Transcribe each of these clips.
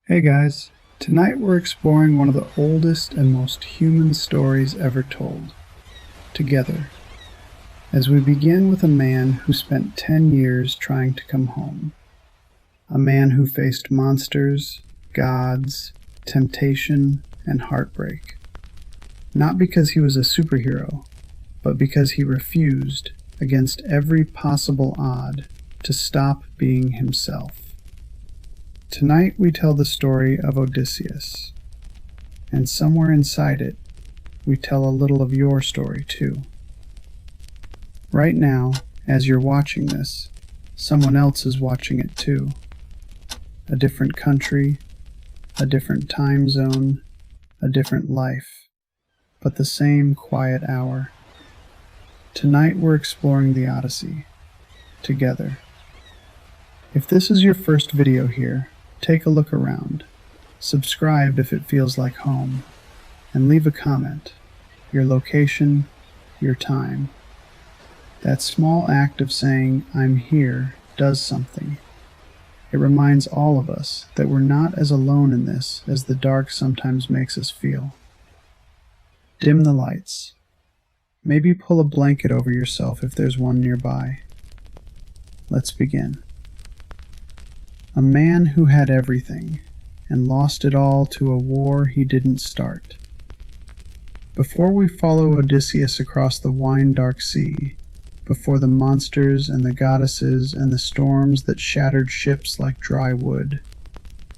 Hey guys, tonight we're exploring one of the oldest and most human stories ever told, Together, as we begin with a man who spent 10 years trying to come home. A man who faced monsters, gods, temptation, and heartbreak. Not because he was a superhero, but because he refused, against every possible odd, to stop being himself. Tonight we tell the story of Odysseus, and somewhere inside it, we tell a little of your story too. Right now, as you're watching this, someone else is watching it too. A different country, a different time zone, a different life, but the same quiet hour. Tonight we're exploring the Odyssey, together. If this is your first video here, take a look around, subscribe if it feels like home, and leave a comment, your location, your time. That small act of saying, "I'm here," does something. It reminds all of us that we're not as alone in this as the dark sometimes makes us feel. Dim the lights. Maybe pull a blanket over yourself if there's one nearby. Let's begin. A man who had everything, and lost it all to a war he didn't start. Before we follow Odysseus across the wine-dark sea, before the monsters and the goddesses and the storms that shattered ships like dry wood,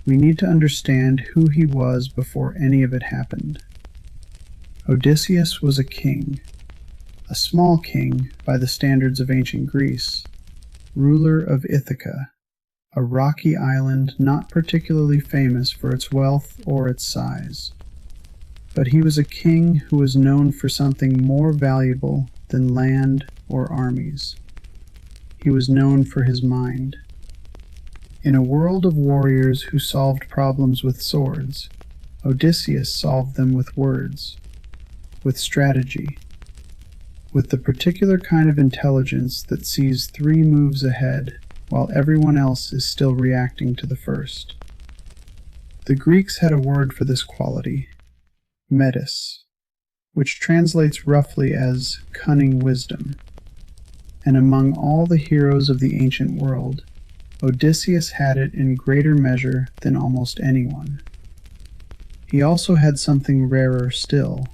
we need to understand who he was before any of it happened. Odysseus was a king, a small king by the standards of ancient Greece, ruler of Ithaca, a rocky island not particularly famous for its wealth or its size. But he was a king who was known for something more valuable than land or armies. He was known for his mind. In a world of warriors who solved problems with swords, Odysseus solved them with words, with strategy, with the particular kind of intelligence that sees 3 moves ahead while everyone else is still reacting to the first. The Greeks had a word for this quality, metis, which translates roughly as cunning wisdom. And among all the heroes of the ancient world, Odysseus had it in greater measure than almost anyone. He also had something rarer still.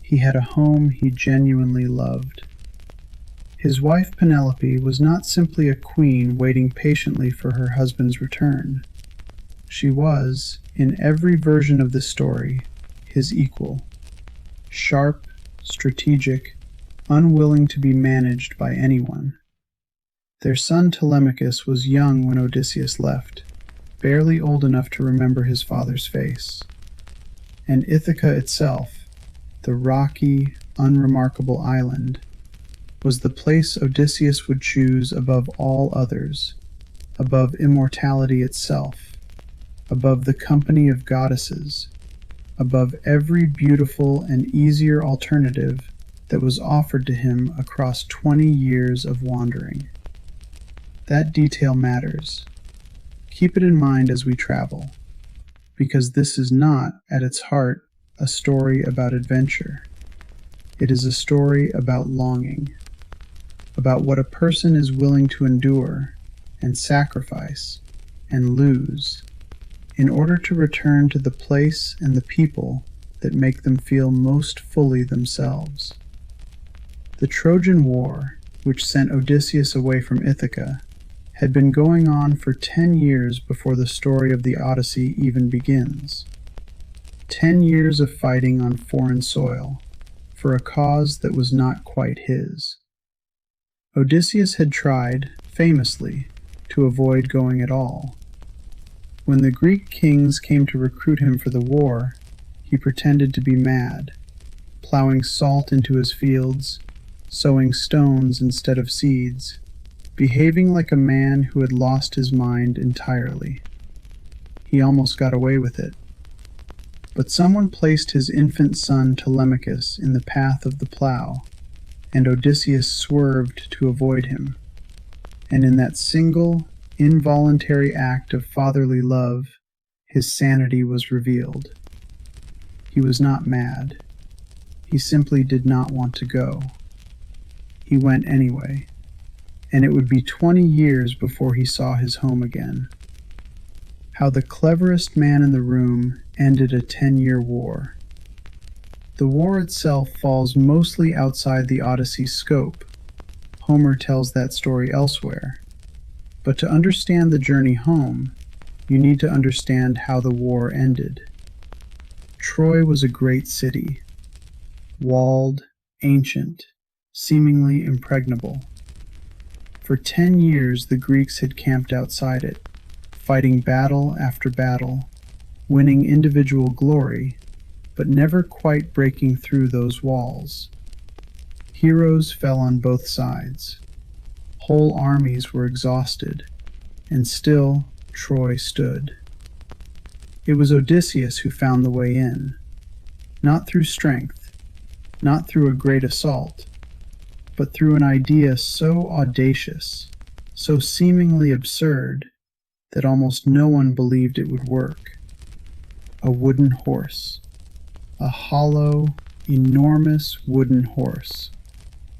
He had a home he genuinely loved. His wife Penelope was not simply a queen waiting patiently for her husband's return. She was, in every version of the story, his equal. Sharp, strategic, unwilling to be managed by anyone. Their son Telemachus was young when Odysseus left, barely old enough to remember his father's face. And Ithaca itself, the rocky, unremarkable island, was the place Odysseus would choose above all others, above immortality itself, above the company of goddesses, above every beautiful and easier alternative that was offered to him across 20 years of wandering. That detail matters. Keep it in mind as we travel, because this is not, at its heart, a story about adventure. It is a story about longing, about what a person is willing to endure and sacrifice and lose in order to return to the place and the people that make them feel most fully themselves. The Trojan War, which sent Odysseus away from Ithaca, had been going on for 10 years before the story of the Odyssey even begins. 10 years of fighting on foreign soil, for a cause that was not quite his. Odysseus had tried, famously, to avoid going at all. When the Greek kings came to recruit him for the war, he pretended to be mad, plowing salt into his fields, sowing stones instead of seeds, behaving like a man who had lost his mind entirely. He almost got away with it. But someone placed his infant son Telemachus in the path of the plow, and Odysseus swerved to avoid him. And in that single, involuntary act of fatherly love, his sanity was revealed. He was not mad. He simply did not want to go. He went anyway, and it would be 20 years before he saw his home again. How the cleverest man in the room ended a 10-year war. The war itself falls mostly outside the Odyssey's scope. Homer tells that story elsewhere. But to understand the journey home, you need to understand how the war ended. Troy was a great city, walled, ancient, seemingly impregnable. For 10 years the Greeks had camped outside it, fighting battle after battle, winning individual glory, but never quite breaking through those walls. Heroes fell on both sides. Whole armies were exhausted, and still Troy stood. It was Odysseus who found the way in, not through strength, not through a great assault, but through an idea so audacious, so seemingly absurd, that almost no one believed it would work. A wooden horse. A hollow, enormous wooden horse,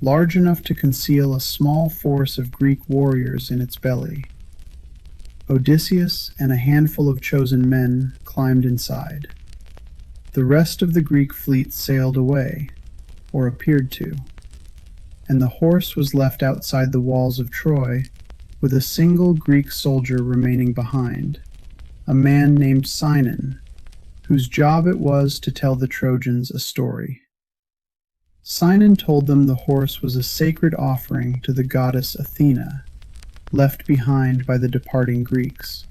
large enough to conceal a small force of Greek warriors in its belly. Odysseus and a handful of chosen men climbed inside. The rest of the Greek fleet sailed away, or appeared to, and the horse was left outside the walls of Troy, with a single Greek soldier remaining behind, a man named Sinon, whose job it was to tell the Trojans a story. Sinon told them the horse was a sacred offering to the goddess Athena, left behind by the departing Greeks.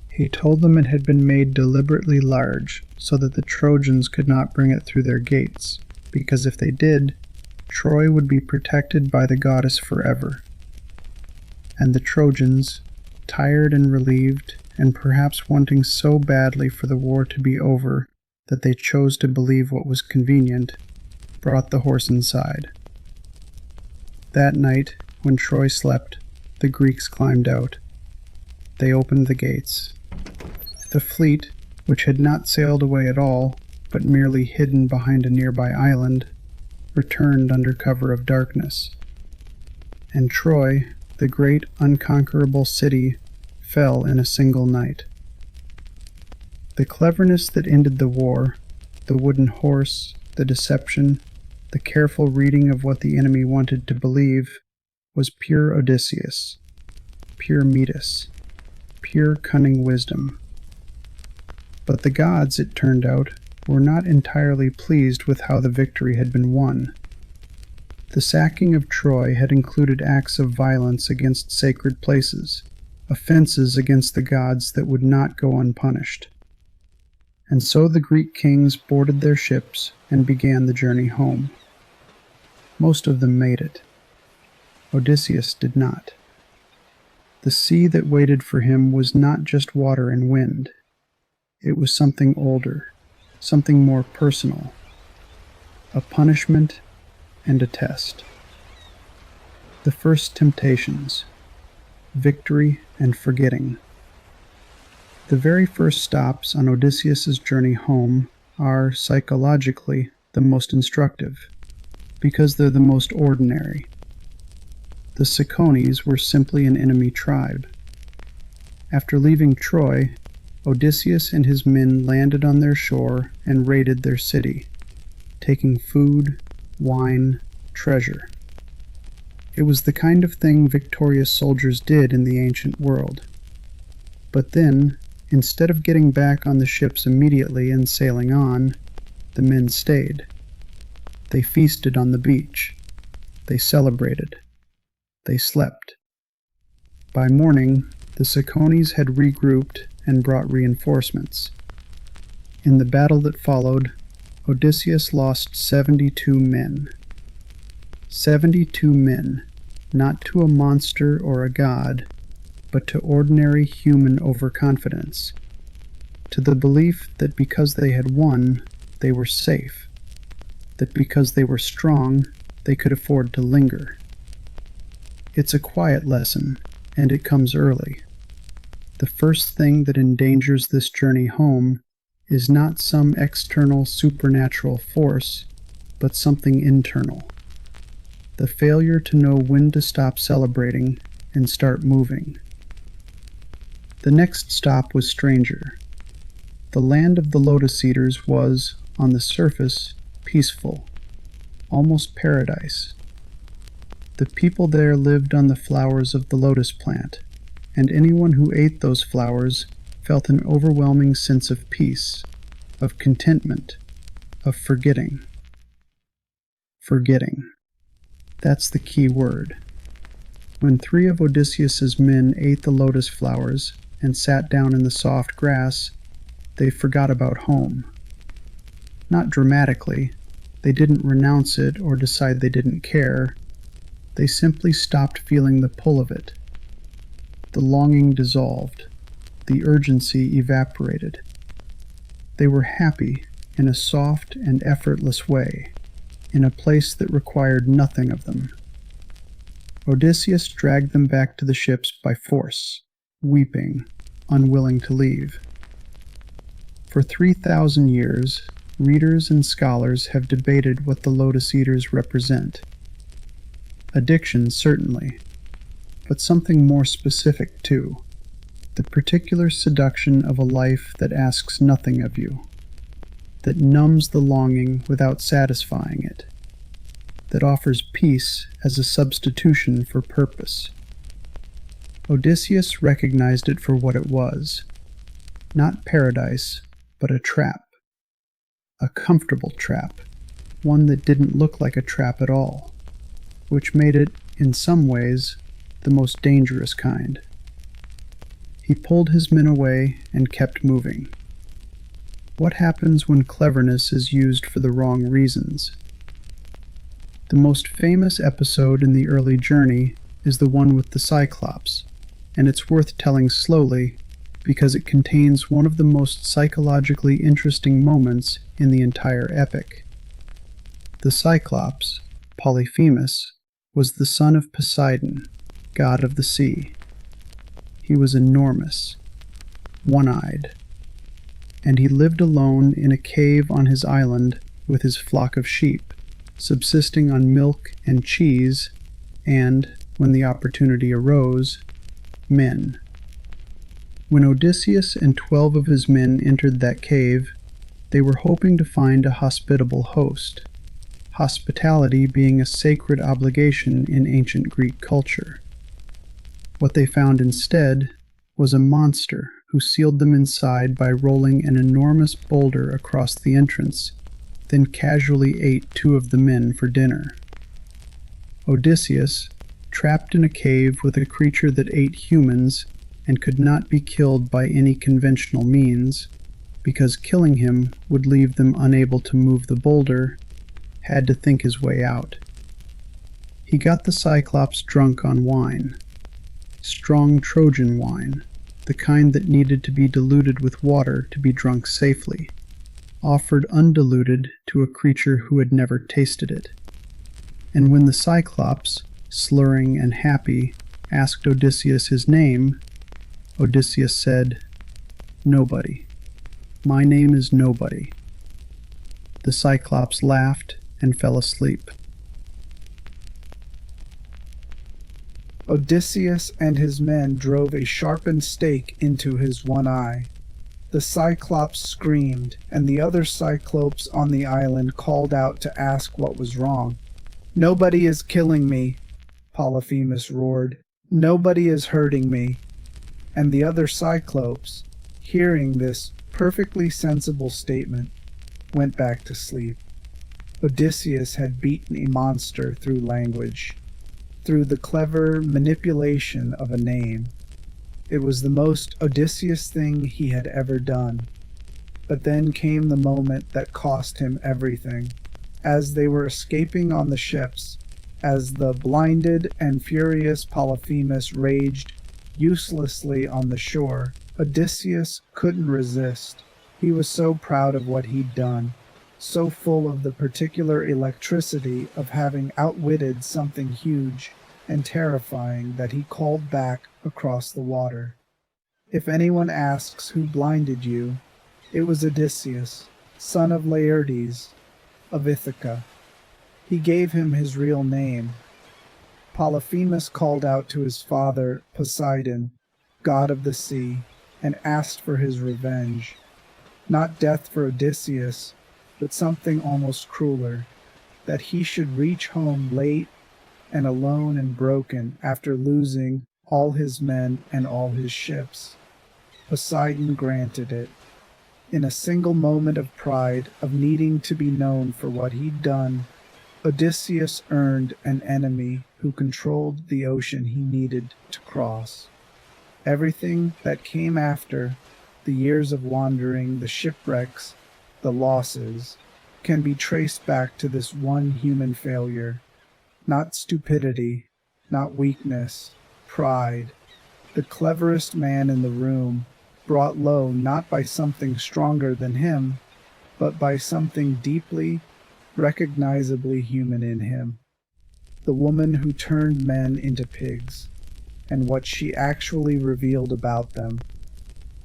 He told them it had been made deliberately large so that the Trojans could not bring it through their gates, because if they did, Troy would be protected by the goddess forever. And the Trojans, tired and relieved, and perhaps wanting so badly for the war to be over that they chose to believe what was convenient, brought the horse inside. That night, when Troy slept, the Greeks climbed out. They opened the gates. The fleet, which had not sailed away at all, but merely hidden behind a nearby island, returned under cover of darkness. And Troy, the great unconquerable city, fell in a single night. The cleverness that ended the war, the wooden horse, the deception, the careful reading of what the enemy wanted to believe, was pure Odysseus, pure Metis, pure cunning wisdom. But the gods, it turned out, were not entirely pleased with how the victory had been won. The sacking of Troy had included acts of violence against sacred places, offenses against the gods that would not go unpunished. And so the Greek kings boarded their ships and began the journey home. Most of them made it. Odysseus did not. The sea that waited for him was not just water and wind. It was something older, something more personal, a punishment and a test. The first temptations, victory and forgetting. The very first stops on Odysseus's journey home are, psychologically, the most instructive, because they're the most ordinary. The Cicones were simply an enemy tribe. After leaving Troy, Odysseus and his men landed on their shore and raided their city, taking food, wine, treasure. It was the kind of thing victorious soldiers did in the ancient world. But then, instead of getting back on the ships immediately and sailing on, the men stayed. They feasted on the beach. They celebrated. They slept. By morning, the Cicones had regrouped and brought reinforcements. In the battle that followed, Odysseus lost 72 men. 72 men, not to a monster or a god, but to ordinary human overconfidence, to the belief that because they had won, they were safe, that because they were strong, they could afford to linger. It's a quiet lesson, and it comes early. The first thing that endangers this journey home is not some external supernatural force, but something internal. The failure to know when to stop celebrating and start moving. The next stop was stranger. The land of the Lotus Eaters was, on the surface, peaceful, almost paradise. The people there lived on the flowers of the lotus plant, and anyone who ate those flowers felt an overwhelming sense of peace, of contentment, of forgetting. Forgetting. That's the key word. When 3 of Odysseus's men ate the lotus flowers and sat down in the soft grass, they forgot about home. Not dramatically. They didn't renounce it or decide they didn't care. They simply stopped feeling the pull of it. The longing dissolved. The urgency evaporated. They were happy in a soft and effortless way, in a place that required nothing of them. Odysseus dragged them back to the ships by force, weeping, unwilling to leave. For 3,000 years, readers and scholars have debated what the Lotus Eaters represent. Addiction, certainly, but something more specific, too. The particular seduction of a life that asks nothing of you, that numbs the longing without satisfying it, that offers peace as a substitution for purpose. Odysseus recognized it for what it was. Not paradise, but a trap. A comfortable trap, one that didn't look like a trap at all, which made it, in some ways, the most dangerous kind. He pulled his men away and kept moving. What happens when cleverness is used for the wrong reasons? The most famous episode in the early journey is the one with the Cyclops, and it's worth telling slowly because it contains one of the most psychologically interesting moments in the entire epic. The Cyclops, Polyphemus, was the son of Poseidon, god of the sea. He was enormous, one-eyed, and he lived alone in a cave on his island with his flock of sheep, subsisting on milk and cheese, and, when the opportunity arose, men. When Odysseus and 12 of his men entered that cave, they were hoping to find a hospitable host, hospitality being a sacred obligation in ancient Greek culture. What they found instead was a monster who sealed them inside by rolling an enormous boulder across the entrance, then casually ate 2 of the men for dinner. Odysseus, trapped in a cave with a creature that ate humans and could not be killed by any conventional means, because killing him would leave them unable to move the boulder, had to think his way out. He got the Cyclops drunk on wine. Strong Trojan wine, the kind that needed to be diluted with water to be drunk safely, offered undiluted to a creature who had never tasted it. And when the Cyclops, slurring and happy, asked Odysseus his name, Odysseus said, "Nobody. My name is Nobody." The Cyclops laughed and fell asleep. Odysseus and his men drove a sharpened stake into his one eye. The Cyclops screamed, and the other Cyclopes on the island called out to ask what was wrong. "Nobody is killing me," Polyphemus roared. "Nobody is hurting me." And the other Cyclopes, hearing this perfectly sensible statement, went back to sleep. Odysseus had beaten a monster through language, through the clever manipulation of a name. It was the most Odysseus thing he had ever done. But then came the moment that cost him everything. As they were escaping on the ships, as the blinded and furious Polyphemus raged uselessly on the shore, Odysseus couldn't resist. He was so proud of what he'd done. so full of the particular electricity of having outwitted something huge and terrifying that he called back across the water. If anyone asks who blinded you, it was Odysseus, son of Laertes, of Ithaca. He gave him his real name. Polyphemus called out to his father, Poseidon, god of the sea, and asked for his revenge. Not death for Odysseus, but something almost crueler, that he should reach home late and alone and broken after losing all his men and all his ships. Poseidon granted it. In a single moment of pride, of needing to be known for what he'd done, Odysseus earned an enemy who controlled the ocean he needed to cross. Everything that came after, the years of wandering, the shipwrecks, the losses, can be traced back to this one human failure. Not stupidity, not weakness, pride. The cleverest man in the room, brought low not by something stronger than him, but by something deeply, recognizably human in him. The woman who turned men into pigs, and what she actually revealed about them.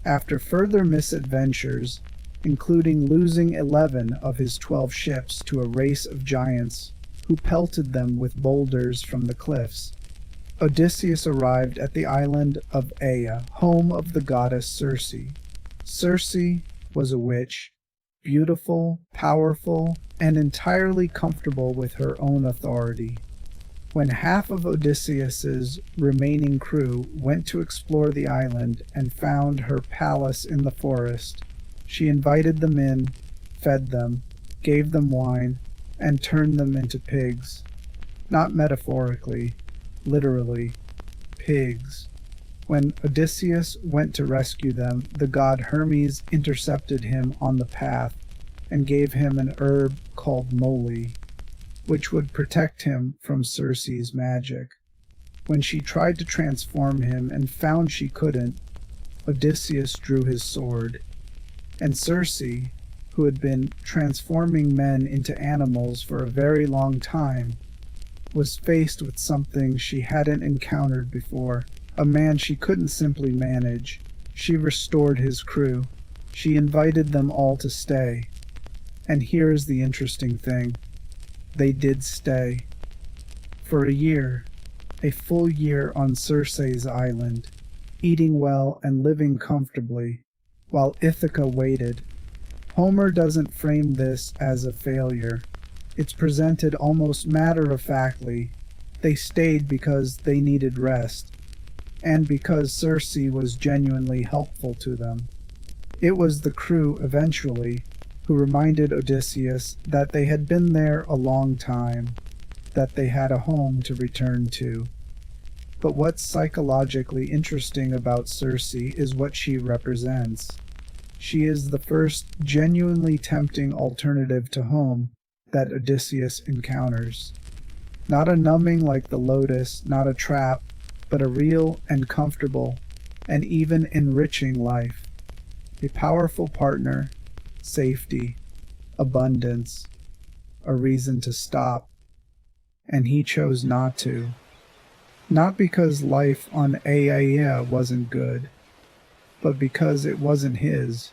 After further misadventures, including losing 11 of his 12 ships to a race of giants who pelted them with boulders from the cliffs, Odysseus arrived at the island of Aea, home of the goddess Circe. Circe was a witch, beautiful, powerful, and entirely comfortable with her own authority. When half of Odysseus's remaining crew went to explore the island and found her palace in the forest, she invited them in, fed them, gave them wine, and turned them into pigs. Not metaphorically, literally, pigs. When Odysseus went to rescue them, the god Hermes intercepted him on the path and gave him an herb called moly, which would protect him from Circe's magic. When she tried to transform him and found she couldn't, Odysseus drew his sword, and Circe, who had been transforming men into animals for a very long time, was faced with something she hadn't encountered before, a man she couldn't simply manage. She restored his crew. She invited them all to stay. And here is the interesting thing. They did stay. For a year, a full year on Circe's island, eating well and living comfortably, while Ithaca waited. Homer doesn't frame this as a failure. It's presented almost matter-of-factly. They stayed because they needed rest, and because Circe was genuinely helpful to them. It was the crew, eventually, who reminded Odysseus that they had been there a long time, that they had a home to return to. But what's psychologically interesting about Circe is what she represents. She is the first genuinely tempting alternative to home that Odysseus encounters. Not a numbing like the lotus, not a trap, but a real and comfortable and even enriching life. A powerful partner, safety, abundance, a reason to stop. And he chose not to. Not because life on Aea wasn't good, but because it wasn't his.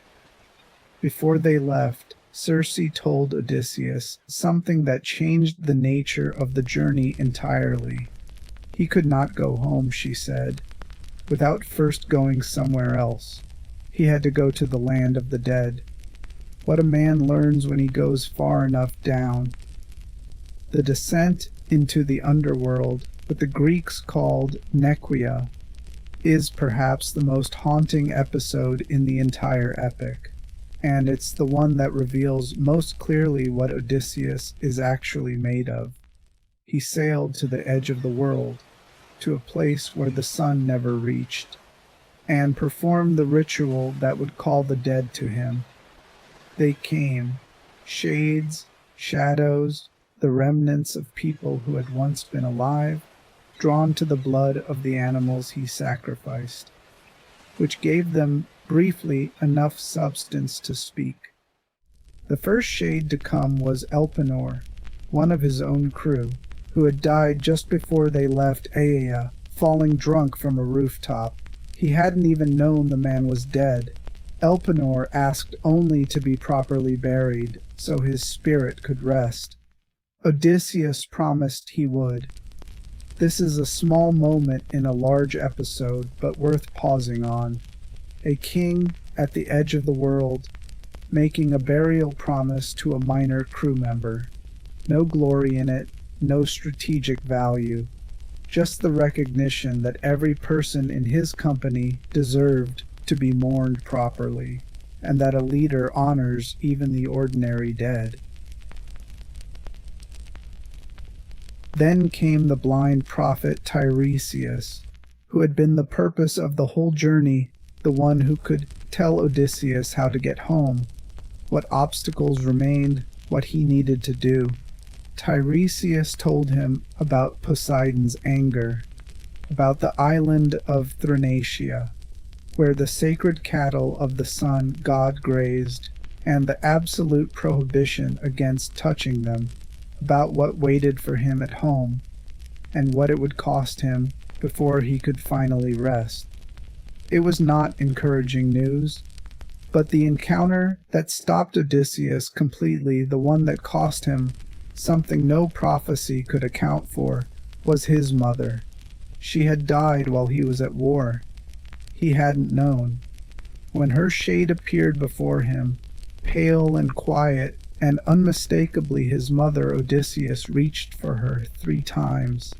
Before they left, Circe told Odysseus something that changed the nature of the journey entirely. He could not go home, she said, without first going somewhere else. He had to go to the land of the dead. What a man learns when he goes far enough down. The descent into the underworld, what the Greeks called nequia, is perhaps the most haunting episode in the entire epic. And it's the one that reveals most clearly what Odysseus is actually made of. He sailed to the edge of the world, to a place where the sun never reached, and performed the ritual that would call the dead to him. They came, shades, shadows, the remnants of people who had once been alive, drawn to the blood of the animals he sacrificed, which gave them briefly enough substance to speak. The first shade to come was Elpenor, one of his own crew, who had died just before they left Aea, falling drunk from a rooftop. He hadn't even known the man was dead. Elpenor asked only to be properly buried, so his spirit could rest. Odysseus promised he would. This is a small moment in a large episode, but worth pausing on. A king at the edge of the world, making a burial promise to a minor crew member. No glory in it, no strategic value. Just the recognition that every person in his company deserved to be mourned properly, and that a leader honors even the ordinary dead. Then came the blind prophet Tiresias, who had been the purpose of the whole journey, the one who could tell Odysseus how to get home, what obstacles remained, what he needed to do. Tiresias told him about Poseidon's anger, about the island of Thrinacia, where the sacred cattle of the sun god grazed, and the absolute prohibition against touching them, about what waited for him at home, and what it would cost him before he could finally rest. It was not encouraging news, but the encounter that stopped Odysseus completely, the one that cost him something no prophecy could account for, was his mother. She had died while he was at war. He hadn't known. When her shade appeared before him, pale and quiet, and unmistakably his mother, Odysseus reached for her 3 times,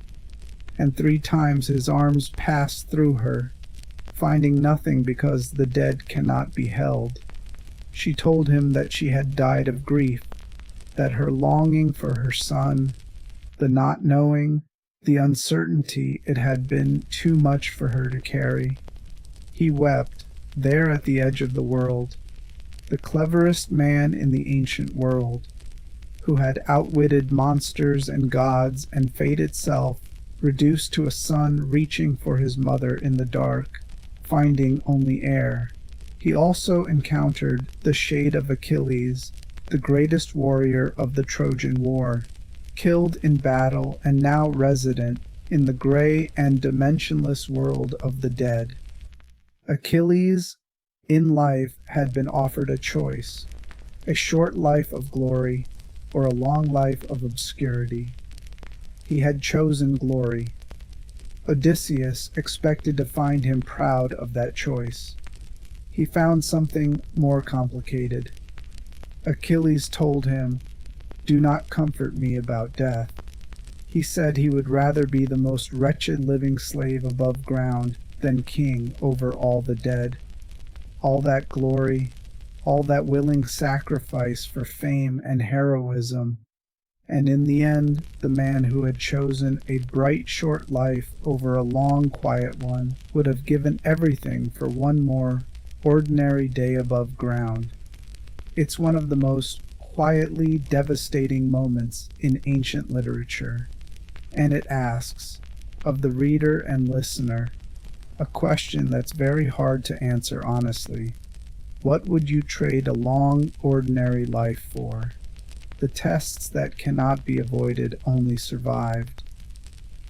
and 3 times his arms passed through her, finding nothing because the dead cannot be held. She told him that she had died of grief, that her longing for her son, the not knowing, the uncertainty, it had been too much for her to carry. He wept, there at the edge of the world, the cleverest man in the ancient world, who had outwitted monsters and gods and fate itself, reduced to a son reaching for his mother in the dark, finding only air. He also encountered the shade of Achilles, the greatest warrior of the Trojan War, killed in battle and now resident in the gray and dimensionless world of the dead. Achilles, in life, had been offered a choice, a short life of glory or a long life of obscurity. He had chosen glory. Odysseus expected to find him proud of that choice. He found something more complicated. Achilles told him, "Do not comfort me about death." He said he would rather be the most wretched living slave above ground than king over all the dead. All that glory, all that willing sacrifice for fame and heroism, and in the end, the man who had chosen a bright short life over a long quiet one would have given everything for one more ordinary day above ground. It's one of the most quietly devastating moments in ancient literature, and it asks, of the reader and listener, a question that's very hard to answer honestly. What would you trade a long, ordinary life for? The tests that cannot be avoided only survived.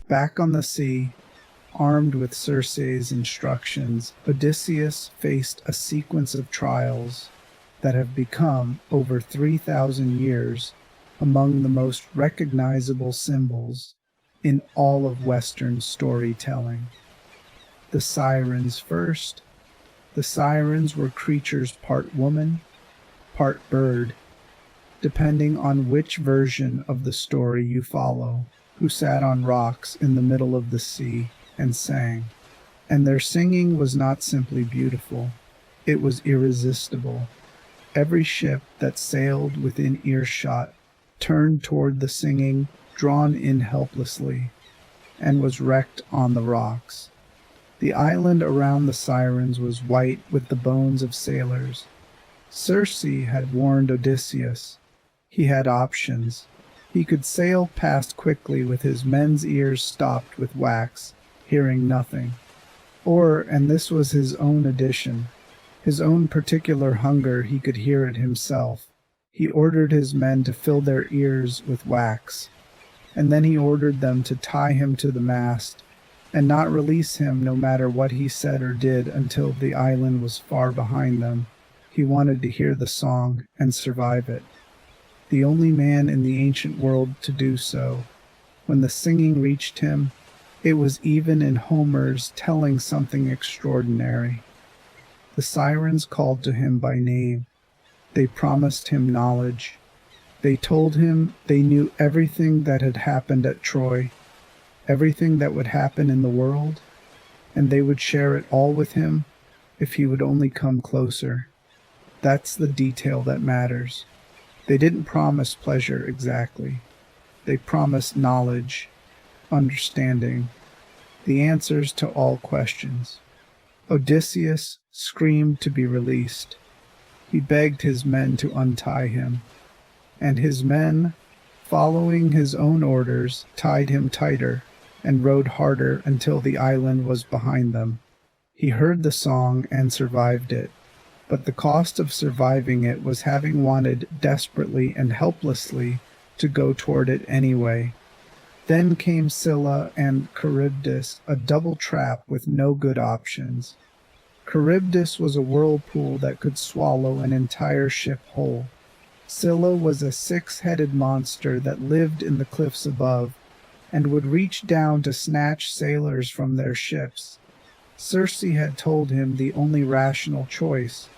Back on the sea, armed with Circe's instructions, Odysseus faced a sequence of trials that have become, over 3,000 years, among the most recognizable symbols in all of Western storytelling. The sirens first. The sirens were creatures part woman, part bird, depending on which version of the story you follow, who sat on rocks in the middle of the sea and sang. And their singing was not simply beautiful, it was irresistible. Every ship that sailed within earshot turned toward the singing, drawn in helplessly, and was wrecked on the rocks. The island around the sirens was white with the bones of sailors. Circe had warned Odysseus. He had options. He could sail past quickly with his men's ears stopped with wax, hearing nothing. Or, and this was his own addition, his own particular hunger, he could hear it himself, He ordered his men to fill their ears with wax, and then he ordered them to tie him to the mast and not release him no matter what he said or did until the island was far behind them. He wanted to hear the song and survive it. The only man in the ancient world to do so. When the singing reached him, it was even in Homer's telling something extraordinary. The sirens called to him by name. They promised him knowledge. They told him they knew everything that had happened at Troy, everything that would happen in the world, and they would share it all with him if he would only come closer. That's the detail that matters. They didn't promise pleasure exactly. They promised knowledge, understanding, the answers to all questions. Odysseus screamed to be released. He begged his men to untie him, and his men, following his own orders, tied him tighter and rowed harder until the island was behind them. He heard the song and survived it, but the cost of surviving it was having wanted desperately and helplessly to go toward it anyway. Then came Scylla and Charybdis, a double trap with no good options. Charybdis was a whirlpool that could swallow an entire ship whole. Scylla was a six-headed monster that lived in the cliffs above and would reach down to snatch sailors from their ships. Circe had told him the only rational choice: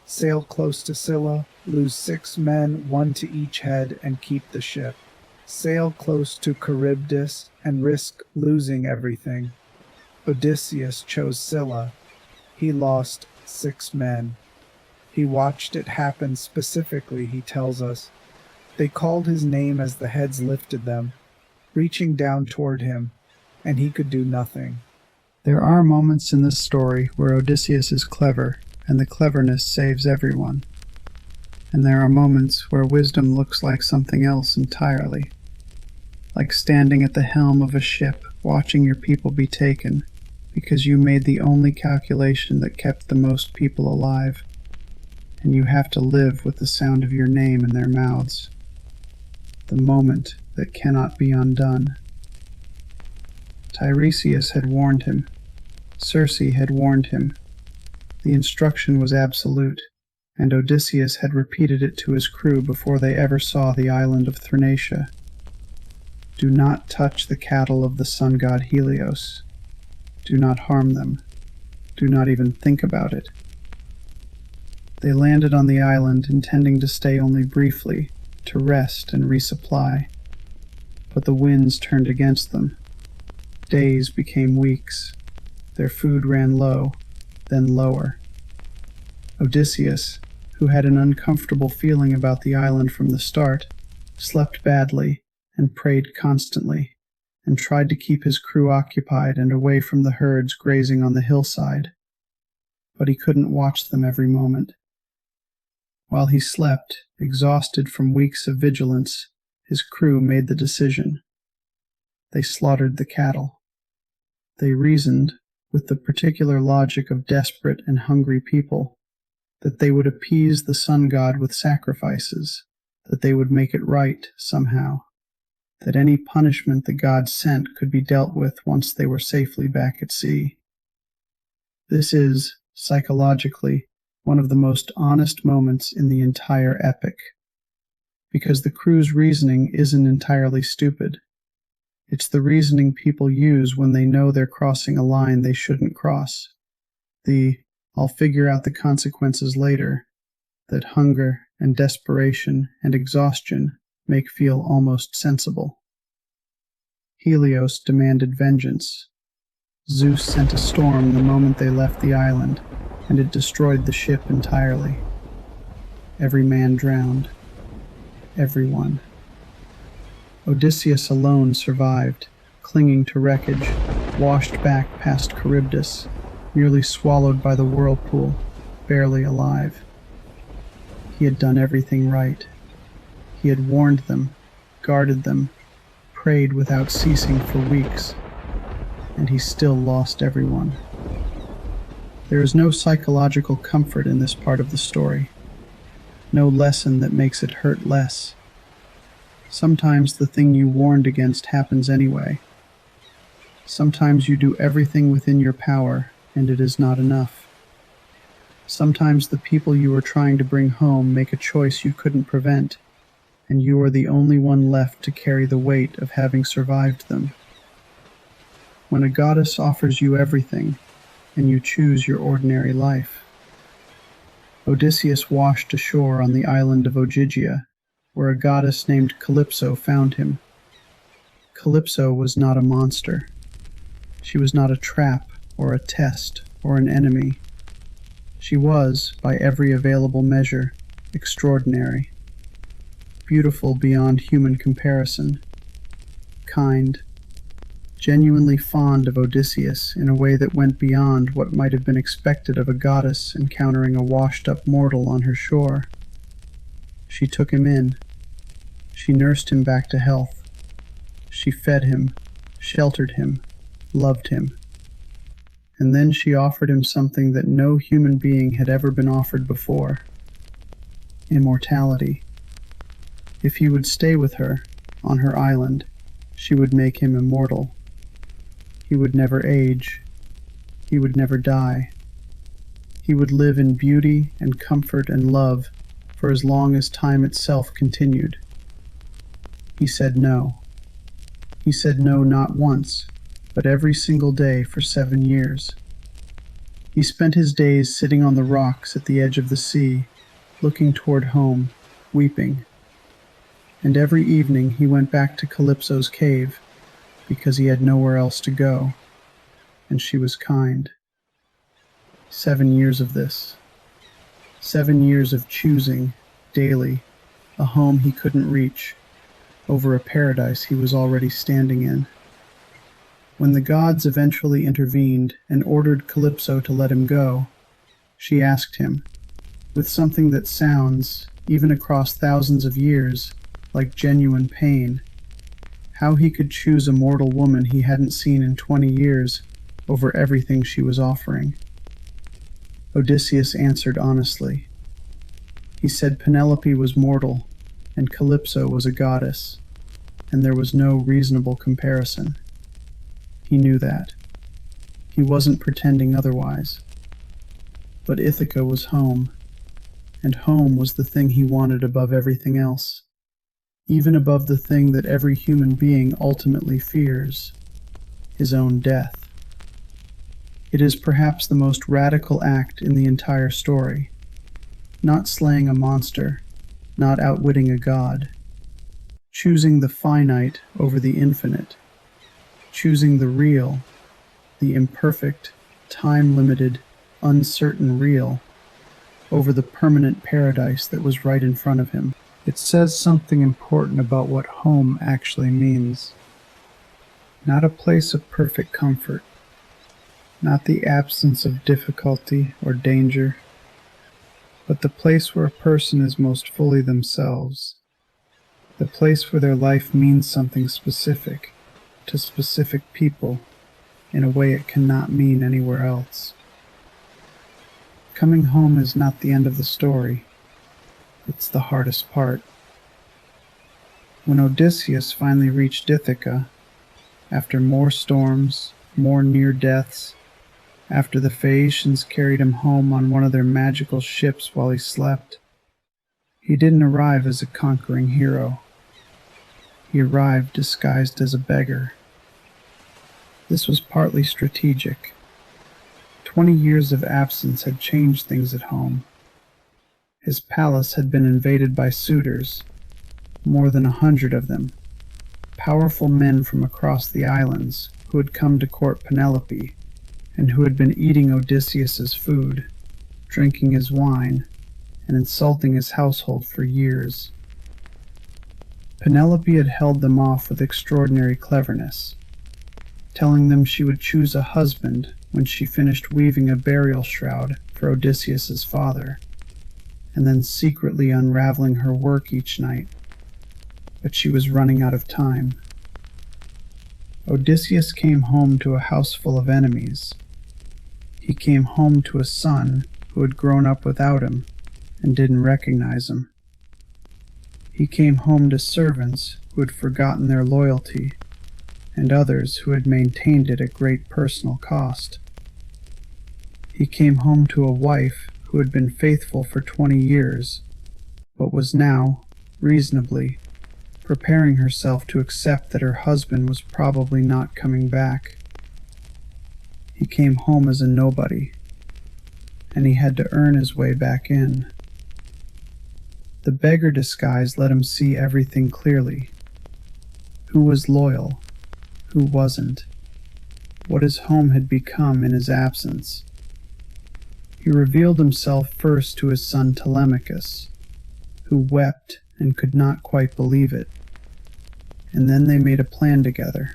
sail close to Scylla, lose 6 men, 1 to each head, and keep the ship. Sail close to Charybdis and risk losing everything. Odysseus chose Scylla. He lost 6 men. He watched it happen specifically, he tells us. They called his name as the heads lifted them, reaching down toward him, and he could do nothing. There are moments in this story where Odysseus is clever, and the cleverness saves everyone. And there are moments where wisdom looks like something else entirely, like standing at the helm of a ship, watching your people be taken, because you made the only calculation that kept the most people alive, and you have to live with the sound of your name in their mouths. The moment that cannot be undone. Tiresias had warned him. Circe had warned him. The instruction was absolute, and Odysseus had repeated it to his crew before they ever saw the island of Thrinacia. Do not touch the cattle of the sun god Helios. Do not harm them. Do not even think about it. They landed on the island intending to stay only briefly, to rest and resupply. But the winds turned against them. Days became weeks. Their food ran low, then lower. Odysseus, who had an uncomfortable feeling about the island from the start, slept badly and prayed constantly, and tried to keep his crew occupied and away from the herds grazing on the hillside. But he couldn't watch them every moment. While he slept, exhausted from weeks of vigilance, his crew made the decision. They slaughtered the cattle. They reasoned, with the particular logic of desperate and hungry people, that they would appease the sun god with sacrifices, that they would make it right somehow, that any punishment the god sent could be dealt with once they were safely back at sea. This is, psychologically, one of the most honest moments in the entire epic, because the crew's reasoning isn't entirely stupid. It's the reasoning people use when they know they're crossing a line they shouldn't cross. I'll figure out the consequences later, that hunger and desperation and exhaustion make feel almost sensible. Helios demanded vengeance. Zeus sent a storm the moment they left the island, and it destroyed the ship entirely. Every man drowned. Everyone. Odysseus alone survived, clinging to wreckage, washed back past Charybdis, nearly swallowed by the whirlpool, barely alive. He had done everything right. He had warned them, guarded them, prayed without ceasing for weeks, and he still lost everyone. There is no psychological comfort in this part of the story. no lesson that makes it hurt less. Sometimes the thing you warned against happens anyway. Sometimes you do everything within your power, and it is not enough. Sometimes the people you were trying to bring home make a choice you couldn't prevent, and you are the only one left to carry the weight of having survived them. When a goddess offers you everything, and you choose your ordinary life. Odysseus washed ashore on the island of Ogygia, where a goddess named Calypso found him. Calypso was not a monster. She was not a trap or a test or an enemy. She was, by every available measure, extraordinary. Beautiful beyond human comparison. Kind. Genuinely fond of Odysseus in a way that went beyond what might have been expected of a goddess encountering a washed-up mortal on her shore. She took him in. She nursed him back to health. She fed him, sheltered him, loved him. And then she offered him something that no human being had ever been offered before: immortality. If he would stay with her, on her island, she would make him immortal. He would never age. He would never die. He would live in beauty and comfort and love for as long as time itself continued. He said no. He said no not once, but every single day for 7 years. He spent his days sitting on the rocks at the edge of the sea, looking toward home, weeping. And every evening he went back to Calypso's cave, because he had nowhere else to go, and she was kind. 7 years of this. 7 years of choosing, daily, a home he couldn't reach, over a paradise he was already standing in. When the gods eventually intervened and ordered Calypso to let him go, she asked him, with something that sounds, even across thousands of years, like genuine pain, how he could choose a mortal woman he hadn't seen in 20 years over everything she was offering. Odysseus answered honestly. He said Penelope was mortal and Calypso was a goddess, and there was no reasonable comparison. He knew that. He wasn't pretending otherwise. But Ithaca was home, and home was the thing he wanted above everything else, even above the thing that every human being ultimately fears: his own death. It is perhaps the most radical act in the entire story. Not slaying a monster, not outwitting a god. Choosing the finite over the infinite. Choosing the real, the imperfect, time-limited, uncertain real, over the permanent paradise that was right in front of him. It says something important about what home actually means. Not a place of perfect comfort, not the absence of difficulty or danger, but the place where a person is most fully themselves, the place where their life means something specific, to specific people, in a way it cannot mean anywhere else. Coming home is not the end of the story. It's the hardest part. When Odysseus finally reached Ithaca, after more storms, more near deaths, after the Phaeacians carried him home on one of their magical ships while he slept, he didn't arrive as a conquering hero. He arrived disguised as a beggar. This was partly strategic. 20 years of absence had changed things at home. His palace had been invaded by suitors, more than 100 of them, powerful men from across the islands who had come to court Penelope and who had been eating Odysseus's food, drinking his wine, and insulting his household for years. Penelope had held them off with extraordinary cleverness, telling them she would choose a husband when she finished weaving a burial shroud for Odysseus's father, and then secretly unraveling her work each night. But she was running out of time. Odysseus came home to a house full of enemies. He came home to a son who had grown up without him, and didn't recognize him. He came home to servants who had forgotten their loyalty, and others who had maintained it at great personal cost. He came home to a wife who had been faithful for 20 years, but was now, reasonably, preparing herself to accept that her husband was probably not coming back. He came home as a nobody, and he had to earn his way back in. The beggar disguise let him see everything clearly. Who was loyal? Who wasn't? What his home had become in his absence. He revealed himself first to his son Telemachus, who wept and could not quite believe it. And then they made a plan together,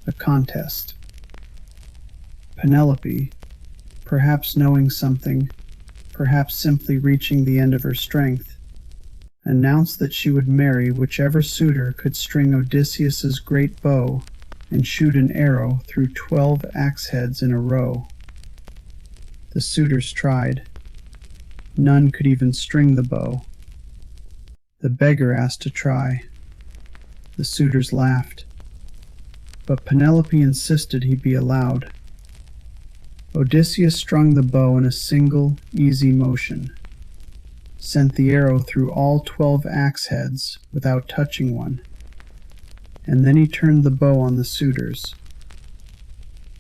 a contest. Penelope, perhaps knowing something, perhaps simply reaching the end of her strength, announced that she would marry whichever suitor could string Odysseus's great bow and shoot an arrow through 12 axe heads in a row. The suitors tried. None could even string the bow. The beggar asked to try. The suitors laughed. But Penelope insisted he be allowed. Odysseus strung the bow in a single, easy motion, sent the arrow through all 12 axe heads without touching one, and then he turned the bow on the suitors.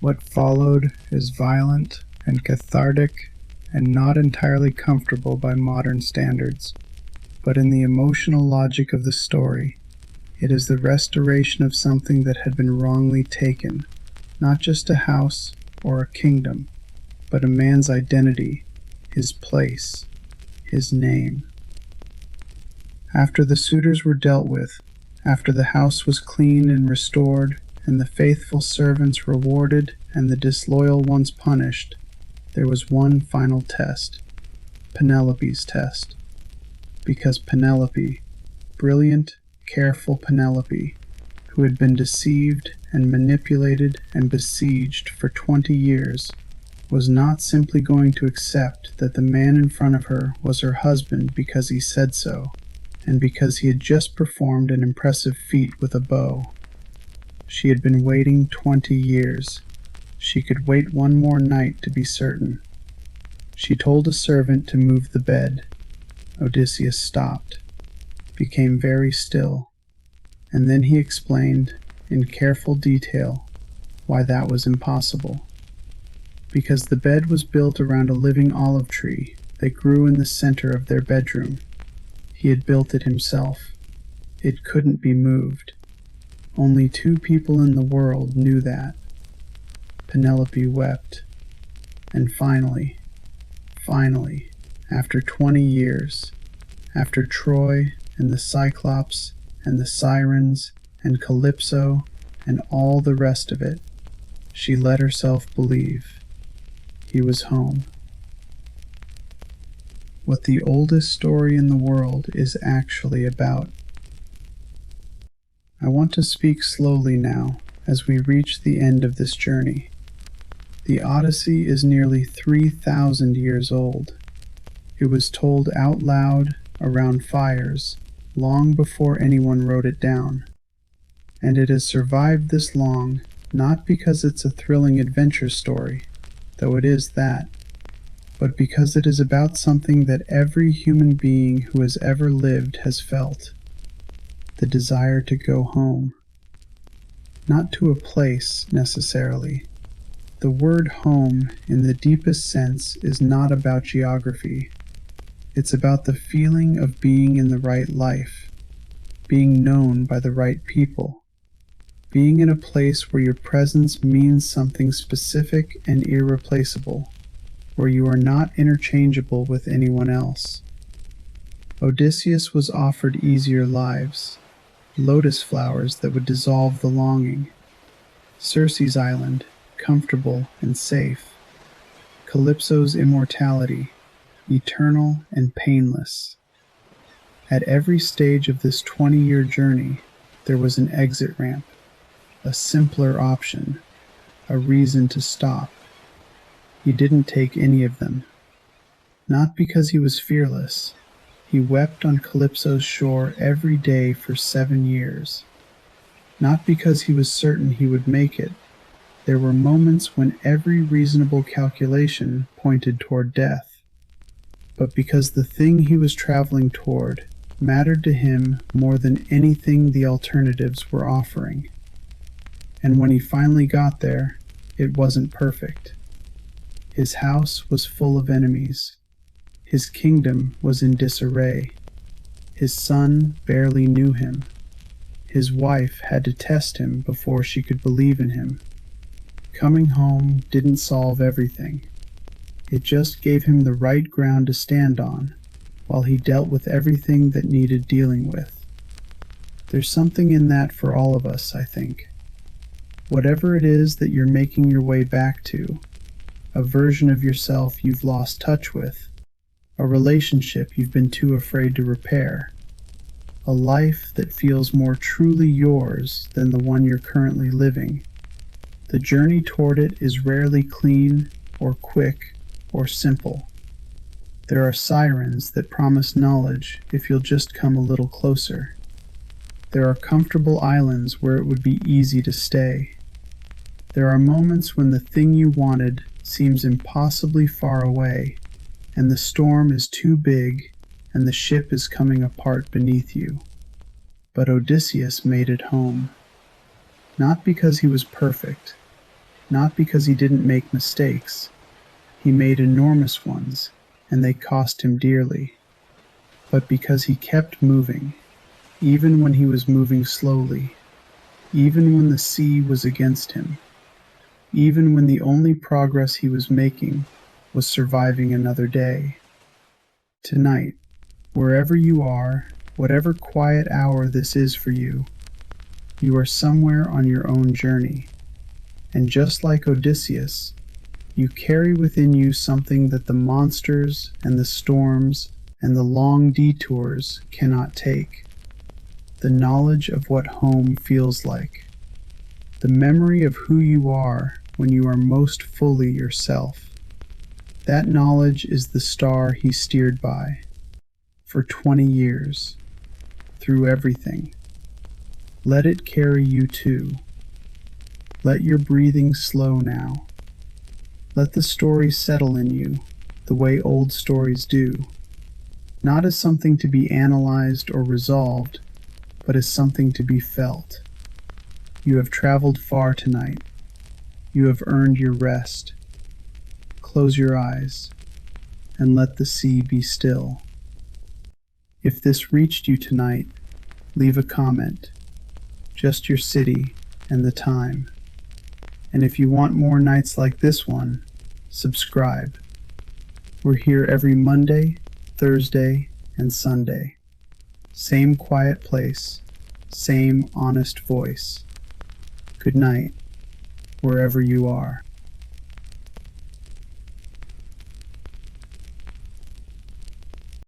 What followed is violent and cathartic and not entirely comfortable by modern standards, but in the emotional logic of the story, it is the restoration of something that had been wrongly taken, not just a house or a kingdom, but a man's identity, his place, his name. After the suitors were dealt with, after the house was cleaned and restored, and the faithful servants rewarded and the disloyal ones punished, there was one final test, Penelope's test. Because Penelope, brilliant, careful Penelope, who had been deceived and manipulated and besieged for 20 years, was not simply going to accept that the man in front of her was her husband because he said so, and because he had just performed an impressive feat with a bow. She had been waiting 20 years. She could wait one more night to be certain. She told a servant to move the bed. Odysseus stopped, became very still, and then he explained, in careful detail, why that was impossible. Because the bed was built around a living olive tree that grew in the center of their bedroom. He had built it himself. It couldn't be moved. Only 2 people in the world knew that. Penelope wept. And finally, after 20 years, after Troy and the Cyclops and the Sirens and Calypso and all the rest of it, she let herself believe he was home. What the oldest story in the world is actually about. I want to speak slowly now as we reach the end of this journey. The Odyssey is nearly 3,000 years old. It was told out loud around fires long before anyone wrote it down. And it has survived this long not because it's a thrilling adventure story, though it is that, but because it is about something that every human being who has ever lived has felt: the desire to go home. Not to a place, necessarily. The word home, in the deepest sense, is not about geography. It's about the feeling of being in the right life, being known by the right people, being in a place where your presence means something specific and irreplaceable, where you are not interchangeable with anyone else. Odysseus was offered easier lives, lotus flowers that would dissolve the longing, Circe's island, comfortable and safe, Calypso's immortality, eternal and painless. At every stage of this 20-year journey, there was an exit ramp, a simpler option, a reason to stop. He didn't take any of them. Not because he was fearless. He wept on Calypso's shore every day for 7 years. Not because he was certain he would make it. There were moments when every reasonable calculation pointed toward death. But because the thing he was traveling toward mattered to him more than anything the alternatives were offering. And when he finally got there, it wasn't perfect. His house was full of enemies. His kingdom was in disarray. His son barely knew him. His wife had to test him before she could believe in him. Coming home didn't solve everything. It just gave him the right ground to stand on, while he dealt with everything that needed dealing with. There's something in that for all of us, I think. Whatever it is that you're making your way back to, a version of yourself you've lost touch with, a relationship you've been too afraid to repair, a life that feels more truly yours than the one you're currently living. The journey toward it is rarely clean or quick or simple. There are sirens that promise knowledge if you'll just come a little closer. There are comfortable islands where it would be easy to stay. There are moments when the thing you wanted seems impossibly far away, and the storm is too big, and the ship is coming apart beneath you. But Odysseus made it home. Not because he was perfect, not because he didn't make mistakes. He made enormous ones, and they cost him dearly. But because he kept moving, even when he was moving slowly, even when the sea was against him, even when the only progress he was making was surviving another day. Tonight, wherever you are, whatever quiet hour this is for you, you are somewhere on your own journey. And just like Odysseus, you carry within you something that the monsters and the storms and the long detours cannot take. The knowledge of what home feels like. The memory of who you are when you are most fully yourself. That knowledge is the star he steered by for 20 years, through everything. Let it carry you too. Let your breathing slow now. Let the story settle in you the way old stories do, not as something to be analyzed or resolved, but as something to be felt. You have traveled far tonight. You have earned your rest. Close your eyes and let the sea be still. If this reached you tonight, leave a comment, just your city and the time. And if you want more nights like this one, subscribe. We're here every Monday, Thursday, and Sunday. Same quiet place, same honest voice. Good night, wherever you are.